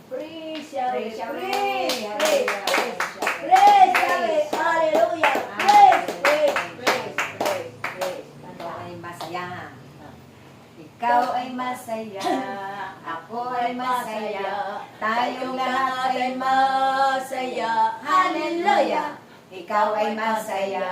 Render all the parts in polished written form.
Praise Yahweh. Praise Yahweh. Praise, praise, Hallelujah. praise. Praise Praise Yahweh. Hallelujah. Praise, praise, praise, praise, praise. Ikaw ay masaya. Ikaw ay masaya. Ako ay masaya. Tayong lahat ay masaya. Hallelujah. Ikaw ay masaya.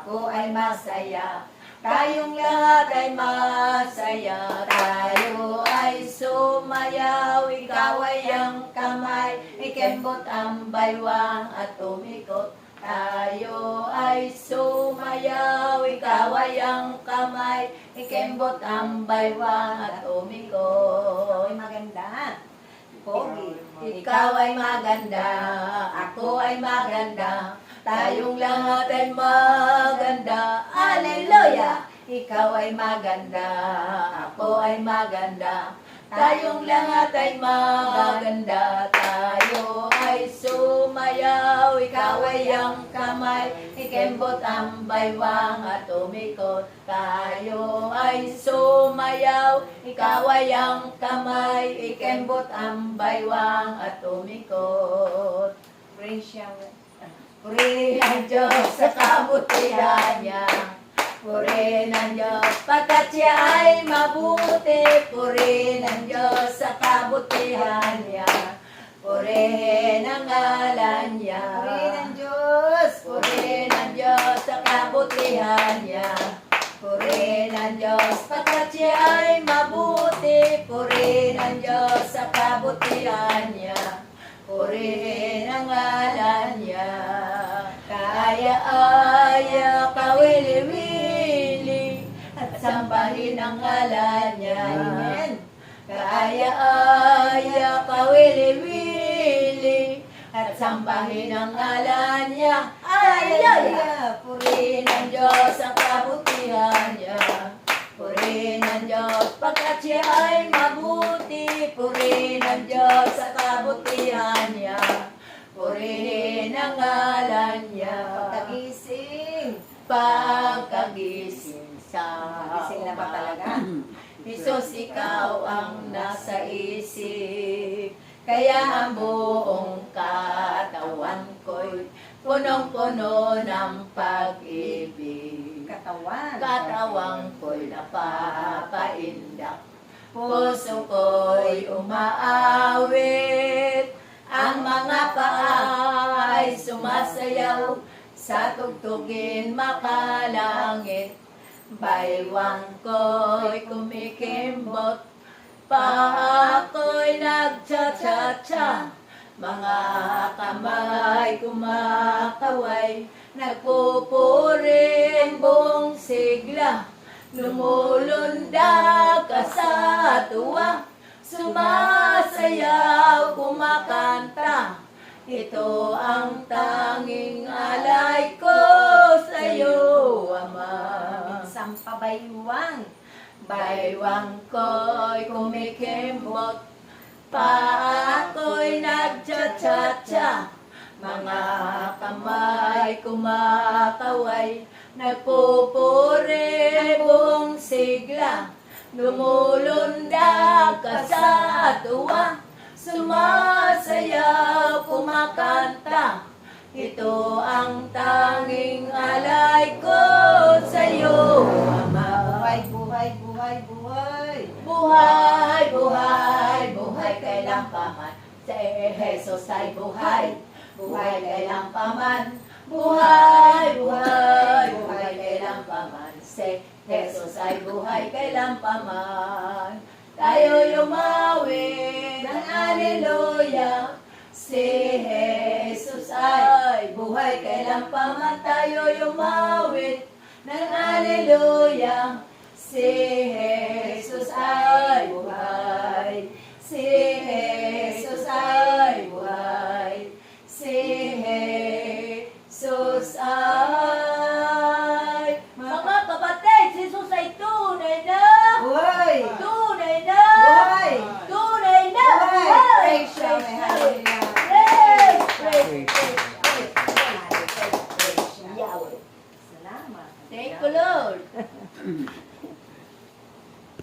Ako ay masaya. Tayong lahat ay masaya. Tayo ay sumayaw. Ikaw ay ang kamay. Ikembot ang baywang at tumikot. Tayo ay sumayaw. Ikaw ay ang kamay. Ikembot ang baywang at tumikot. Maganda. Pogi. Ikaw ay maganda. Ako ay maganda. Tayong lahat ay maganda. Hallelujah! Ikaw ay maganda. Ako ay maganda. Tayong lahat ay maganda. Tayo ay sumayaw. Ikaw ay ang kamay. Ikembot ang baywang at tumikot. Tayo ay sumayaw. Ikaw ay ang kamay. Ikembot ang baywang at tumikot. Praise Yahweh. Purihin ang Diyos sa kabutihan niya. Purihin ang Diyos pagkat siya ay mabuti. Purihin ang Diyos sa kabutihan niya. Purihin ang ngalan niya. Purihin ang Diyos. Purihin ang Diyos sa kabutihan niya. Purihin ang Diyos pagkat siya ay mabuti. Purihin ang Diyos sa kabutihan niya. Purihin ang ngalan niya. Kaya-aya kawili-wili at sambahin ang ngalan niya. Kaya-aya kawili-wili at sambahin ang ngalan niya. Hallelujah! Purihin ang Diyos ang kabutihan niya. Purihin ang Diyos pagkat siya ay mabuti. Purihin ang Diyos sa kabutihan niya. Purihin ang ngalan niya. Pagkagising. Pagkagising sa gising na ba talaga? Isus, ikaw ang nasa isip. Kaya ang buong katawan ko'y punong-puno ng pag-ibig. Katawan ko'y napapaindak. Puso ko'y umaawit. Ang mga paa ay sumasayaw sa tugtugin makalangit. Baywang ko'y kumikimbot. Paa ko'y nagcha-cha-cha. Mga kamay kumakaway. Nagpupuri buong sigla. Lumulundag ka sa tuwa. Sumasayaw, kumakanta. Ito ang tanging alay ko sa iyo, Ama. Isang pabaywang. Baywang ko'y kumikimbot. Paa ko'y nagcha-cha-cha. Mga kamay kumakaway. Nagpupuri buong sigla. Lumulundag ka sa tuwa. Sumasayaw, kumakanta. Ito ang tanging alay ko sa iyo, Ama. Buhay, buhay, buhay, buhay. Buhay, buhay, buhay kailanpaman. Si Jesus ay buhay. Buhay kailanpaman. Buhay, buhay, buhay kailanpaman. Si Jesus ay buhay kailanpaman. Tayo lumawin ng Hallelujah. Si Jesus ay buhay kailanpaman. Tayo lumawin ng Hallelujah. Si Jesus ay buhay. Si Jesus ay buhay. Si Jesus ay... Mga kapatid, si Jesus ay tunay na buhay.